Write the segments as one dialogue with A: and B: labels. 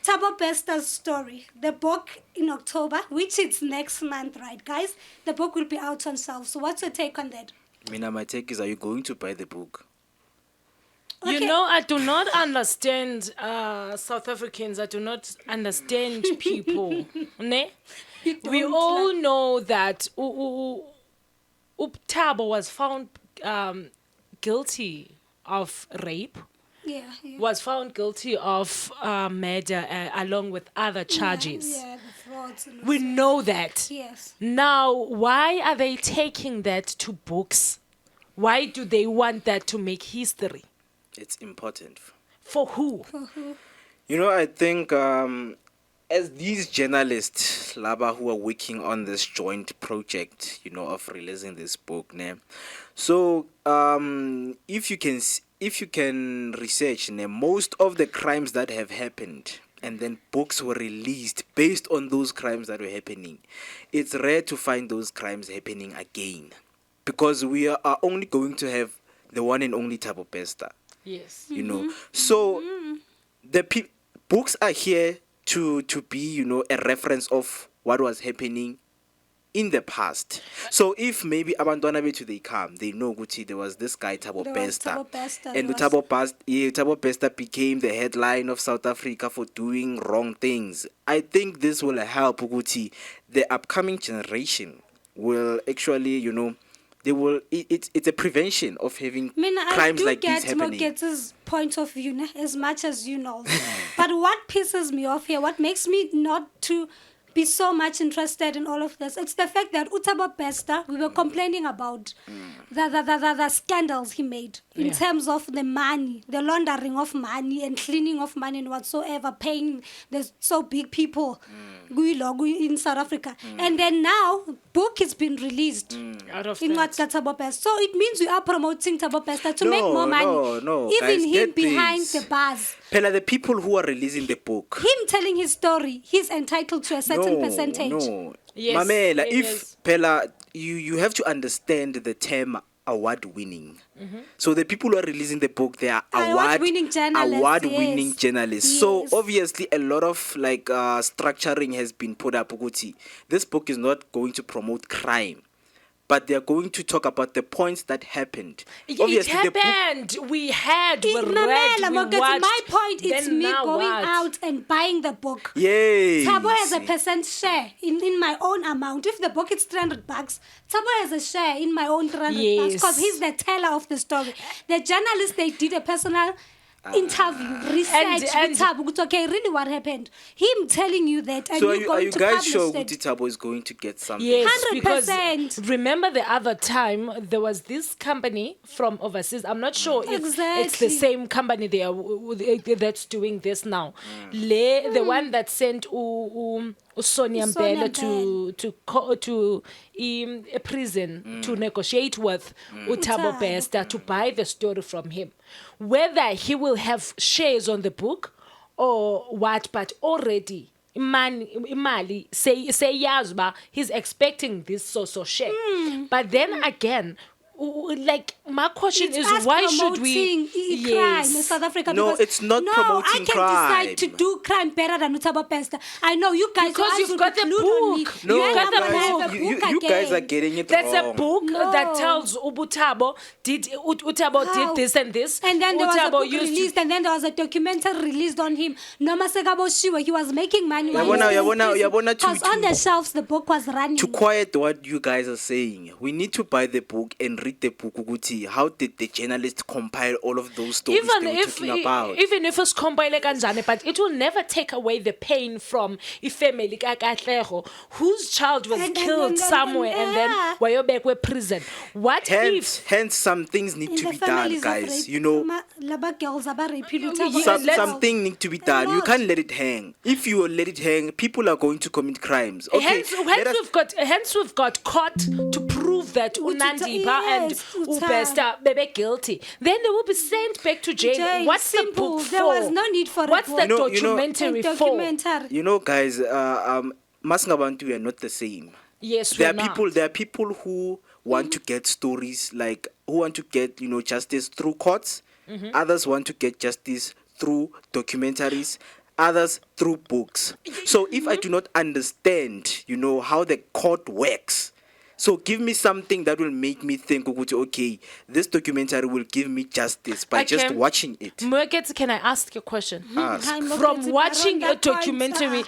A: Thabo Bester Story, the book in October, which is next month, right, guys? The book will be out on shelves. So what's your take on that?
B: Mina, my take is, are you going to buy the book?
C: You
A: Okay.
C: know, I do not understand South Africans. I do not understand people. Ne? We
A: don't
C: all know that Thabo was found guilty of rape,
A: Yeah, yeah.
C: was found guilty of murder along with other charges.
A: Yeah, the frauds. And
C: We
A: all that.
C: know that.
A: Yes.
C: Now, why are they taking that to books? Why do they want that to make history?
B: It's important.
C: For who?
B: You know, I think as these journalists, Laba, who are working on this joint project, you know, of releasing this book, ne? So if you can research, ne, most of the crimes that have happened, and then books were released based on those crimes that were happening, it's rare to find those crimes happening again, because we are only going to have the one and only Thabo Bester.
C: Yes.
B: You know, so the books are here to be, you know, a reference of what was happening in the past. So if maybe abantwana bethu they come, they know Gucci, there was this guy Thabo
A: There was
B: Bester,
A: Thabo Bester,
B: and
A: there
B: Thabo Bester became the headline of South Africa for doing wrong things. I think this will help Gucci. The upcoming generation will actually, you know, they will. It's a prevention of having crimes like this happening.
A: I do get Moeketzi's point of view, ne, as much as you know. But what pisses me off here, what makes me not to be so much interested in all of this, it's the fact that Thabo Bester, we were complaining about the scandals he made in terms of the money, the laundering of money and cleaning of money and whatsoever, paying the so big people in South Africa. And then now, book has been released.
C: Out of
A: In
C: that.
A: Thabo Bester. So it means we are promoting Thabo Bester to make more money.
B: No,
A: Even
B: guys,
A: him
B: get
A: behind
B: this.
A: the bars.
B: Pella, the people who are releasing the book.
A: Him telling his story, he's entitled to a certain percentage.
B: No,
C: Yes,
B: Mamela,
C: it
B: if
C: is.
B: Pella, you have to understand the term award-winning. So the people who are releasing the book, they are
A: Award-winning journalists,
B: award-winning
A: yes.
B: journalists. So
A: Yes.
B: obviously, a lot of like structuring has been put up. Uguti. This book is not going to promote crime, but they are going to talk about the points that happened.
C: It
B: Obviously, the book.
C: happened. We had, we read,
A: Mamela,
C: we
A: Moeketsi,
C: watched.
A: my point is
C: Then
A: me
C: now
A: going
C: what?
A: out and buying the book.
B: Yes.
A: Thabo has a percent share in my own amount. If the book is $300, Thabo has a share in my own $300
C: Yes.
A: because he's the teller of the story. The journalist, they did a personal interview, research
C: And-
A: with Thabo. It's okay, really what happened? Him telling you that and
B: So
A: you
B: are
A: going
B: you
A: to
B: guys
A: publish
B: sure
A: it.
B: Guti Thabo is going to get something?
C: Yes, because
A: 100%.
C: remember the other time there was this company from overseas. I'm not sure if it's the
A: Exactly.
C: same company they are that's doing this now. The one that sent Sonia
A: Sonia
C: Mbele to a prison to negotiate with Thabo
A: Thabo.
C: Bester to buy the story from him. Whether he will have shares on the book or what, but already imali say yazba he's expecting this so share. But then again, like my question
A: It's
C: is
A: us
C: why should we
A: promoting crime in South Africa?
B: No,
A: because
B: it's not
A: I
B: promoting
A: can
B: crime.
A: decide to do crime better than Thabo Bester. I know you guys.
C: Because
A: your eyes
C: you've
A: will
C: got the
A: be glued on me.
C: book.
B: No,
A: You
C: You've got the
A: never
C: book.
A: have a
B: you,
A: book
B: you guys are
A: again.
B: getting it
C: There's
B: wrong.
C: a book
A: No.
C: that tells Thabo did Thabo
A: How?
C: did this and this.
A: And then there was a
C: Thabo
A: book
C: used to-
A: released, and then there was a documentary released on him. Noma Sekaboshiwe, he was making money.
B: Yabona,
A: Because on the shelves, the book was running.
B: To quiet what you guys are saying, we need to buy the book and read the book. Uguti, how did the journalist compile all of those stories
C: even
B: they were
C: if
B: talking about?
C: even if it's compile kanjani, but it will never take away the pain from a family Katlego, whose child was killed somewhere and then
A: yeah.
C: wayobekwe prison. What if
B: Hence, some things need
A: In
B: to
A: the
B: be done,
A: families of
B: guys.
A: rape,
B: You know,
A: laba girls aba raped,
B: something need to be done. You can't let it hang. If you let it hang, people are going to commit crimes. Okay,
C: hence we've got court to prove that Unandiba and
A: yes,
C: Bester bebe guilty. Then they will be sent back to jail.
A: Jail,
C: What's
A: simple.
C: the book for?
A: There was no need for a
C: What's
A: book.
C: the
B: You know-
C: documentary for?
A: Documentary.
B: you know, guys. Masingabantu are not the same.
C: Yes,
B: There
C: we're
B: are
C: not.
B: people. There are people who want to get stories, like who want to get justice through courts. Others want to get justice through documentaries. others through books. So if I do not understand, how the court works, so give me something that will make me think, okay, this documentary will give me justice by just watching it.
C: Moeketsi, can I ask you a question?
B: Ask.
C: From watching a documentary,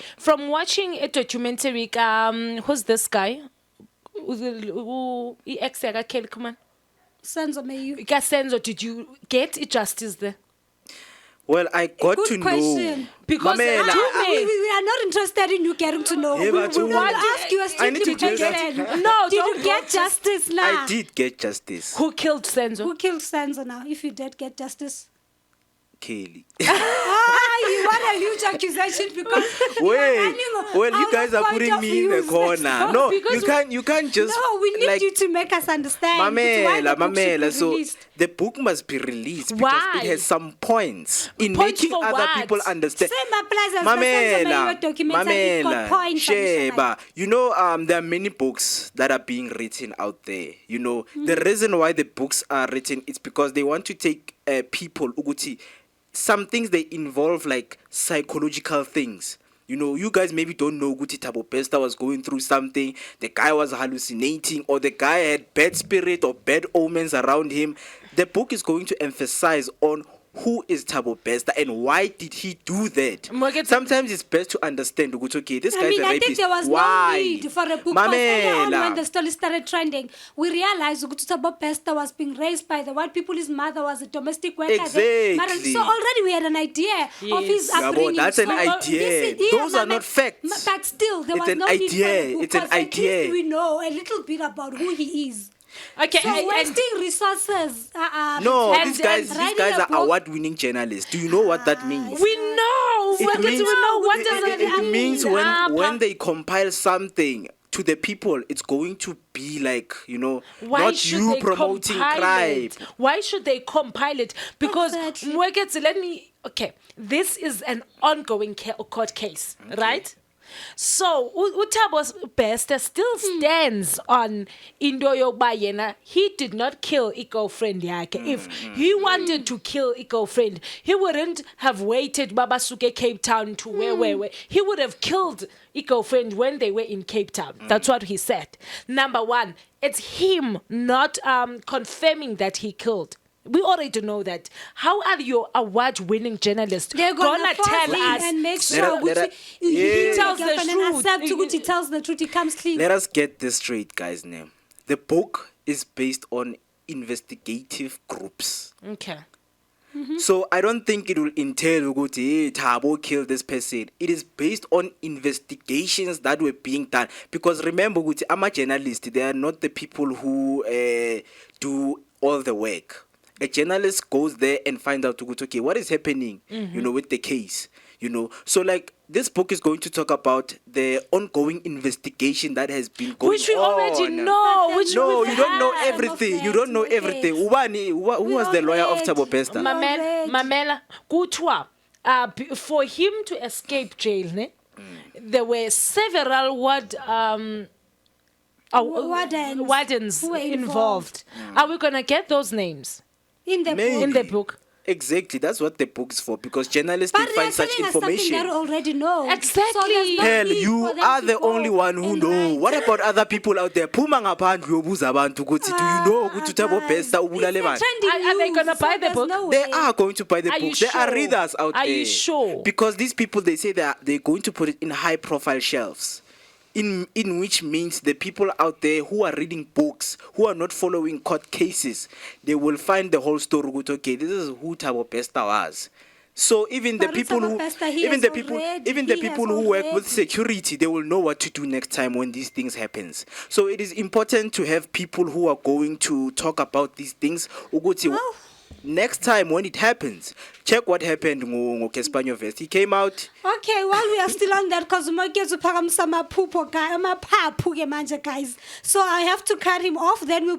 C: who's this guy? Senzo, did you get justice there?
B: Well, I got
A: Good
B: to
A: question.
B: know.
C: Because
B: Mamela,
A: we are not interested in you getting to know.
B: Yeah, but
A: we
B: you-
A: want to ask you a
B: I need to
A: strictly
B: do that.
A: question.
C: No,
A: Did
C: don't
A: you get justice now?
B: I did get justice.
C: Who killed Senzo?
A: Who killed Sansa now? If you did get justice.
B: Kelly.
A: You want a huge accusation because you are running
B: you guys are
A: out of
B: putting
A: point
B: me
A: of
B: in the
A: view.
B: corner. No,
C: because
B: you can't just.
A: No, we need you to make us understand. Why the book should be
B: Mamela. So
A: released.
B: the book must be released because
C: Why?
B: it has some points in
C: Points
B: making
C: for
B: other
C: what?
B: people understand.
A: Same applies as the Sansa documentary. It's got points.
B: Sheba. There are many books that are being written out there. The reason why the books are written is because they want to take people, Uguti, some things they involve like psychological things. You guys maybe don't know Guti Thabo Bester was going through something, the guy was hallucinating, or the guy had bad spirit or bad omens around him. The book is going to emphasize on who is Thabo Bester and why did he do that. Sometimes it's best to understand, okay, this guy's a
A: I
B: rapist.
A: think there was
B: why?
A: no need for a book. Because earlier on when the
B: Mamela.
A: story started trending, we realized Thabo Bester was being raised by the white people. His mother was a domestic worker.
B: Exactly.
A: So already we had an idea of his
C: Yes.
A: upbringing.
B: That's an
A: So,
B: idea. Those are not facts.
A: But still, there
B: It's
A: was
B: an
A: no need for
B: idea.
A: a book.
B: It's an
A: because at
B: idea.
A: least we know a little bit about who he is.
C: Okay,
A: So wasting resources.
B: No,
C: And-
B: these guys
A: and writing
B: are
A: a book-
B: award-winning journalists. Do you know what that means?
C: we know.
B: It
C: Moeketsi,
B: means-
C: we know. What does
B: it
C: that mean?
B: means when they compile something to the people, it's going to be like,
C: Why
B: not
C: should
B: you
C: they
B: promoting
C: compile
B: crime.
C: it? Why should they compile it? Because
A: Exactly.
C: Moeketsi, this is an ongoing court case, right? So Thabo Bester still stands on into yokuba yena he did not kill a girlfriend yakhe. If he wanted to kill a girlfriend, he wouldn't have waited babasuke Cape Town to where he would have killed a girlfriend when they were in Cape Town. That's what he said. Number one, it's him not confirming that he killed. We already know that. How are your award-winning journalists
A: They're gonna
C: tell us?
A: and make
B: Let
A: sure
B: us-
A: he
C: tells the truth.
A: He tells the truth. He comes clean.
B: Let us get this straight, guys. Name. The book is based on investigative groups.
C: Okay.
B: So I don't think it will entail hey, Thabo killed this person. It is based on investigations that were being done. Because remember, I'm a journalist. They are not the people who do all the work. A journalist goes there and finds out okay, what is happening, with the case. So like this book is going to talk about the ongoing investigation that has been going on.
C: Which we already know. Which
B: No,
C: we've
B: you don't know
C: had.
B: everything. You don't know everything. Who was the lawyer of Thabo Bester?
C: Mamela, kuthiwa, for him to escape jail, there were several wardens
A: who were
C: involved. Are we gonna get those names
A: in the
B: Maybe.
A: book.
C: in the book?
B: Exactly, that's what the book is for, because journalists
A: But
B: they
A: they're
B: find such
A: telling us something
B: information.
A: that we already know.
C: Exactly.
A: So there's no
B: Hell,
A: need
B: you
A: for them
B: are
A: to
B: the
A: go
B: only one who
A: and
B: know.
A: write.
B: What about other people out there? Phuma ngaphandle uyobuza abantu ukuthi, do you know ukuthi Thabo
A: guys,
B: Bester ubulale
A: it's a
B: bani?
A: trending
C: Are they
A: news,
C: gonna
A: so
C: buy the
A: there's
C: book?
A: no
B: They
A: way.
B: are going to buy the
C: Are you
B: books. There are
C: sure?
B: readers out there.
C: Are you sure?
B: Because these people, they say they're going to put it in high profile shelves. In which means the people out there who are reading books, who are not following court cases, they will find the whole story. Okay, this is who Thabo Bester was. So even the
A: But
B: people
A: Thabo
B: who
A: Bester, he
B: even
A: has
B: the people
A: already-
B: even the
A: he
B: people
A: has
B: who work with
A: already-
B: security, they will know what to do next time when these things happens. So it is important to have people who are going to talk about these things. Ukuthi,
A: Well-
B: next time when it happens, check what happened ngo Vest. He came out.
A: Okay, while we are still on that, because Moeketsi uphakamisa amaphaphu ke manje, guys. So I have to cut him off. Then he will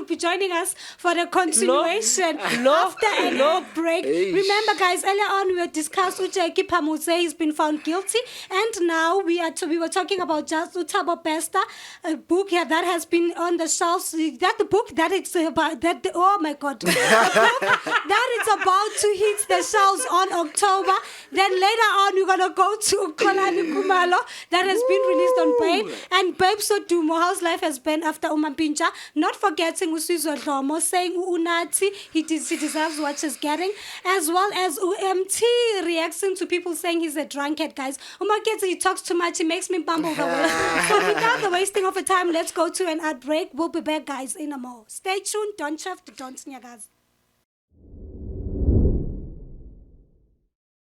A: be joining us for the continuation after a break.
B: Eish.
A: Remember, guys, earlier on we discussed Ujeki Pamuse. He's been found guilty, and now we were talking about just Thabo Bester, a book that has been on the shelves. That the book that is about that. Oh my God, the that it's about to hit the shelves on October. Then later on, we're gonna go to Kolani Kumalo that has been released on babe, and Babe Sodumo, How's Life Has Been After Umampincha. Not forgetting Usizwe Dlomo saying Unati, he deserves what she's getting, as well as UMT reacting to people saying he's a drunkard, guys. Moeketsi, he talks too much, he makes me bumble. So without the wasting of a time, let's go to an ad break. We'll be back, guys, in a more. Stay tuned, don't shift, don't nyagazi.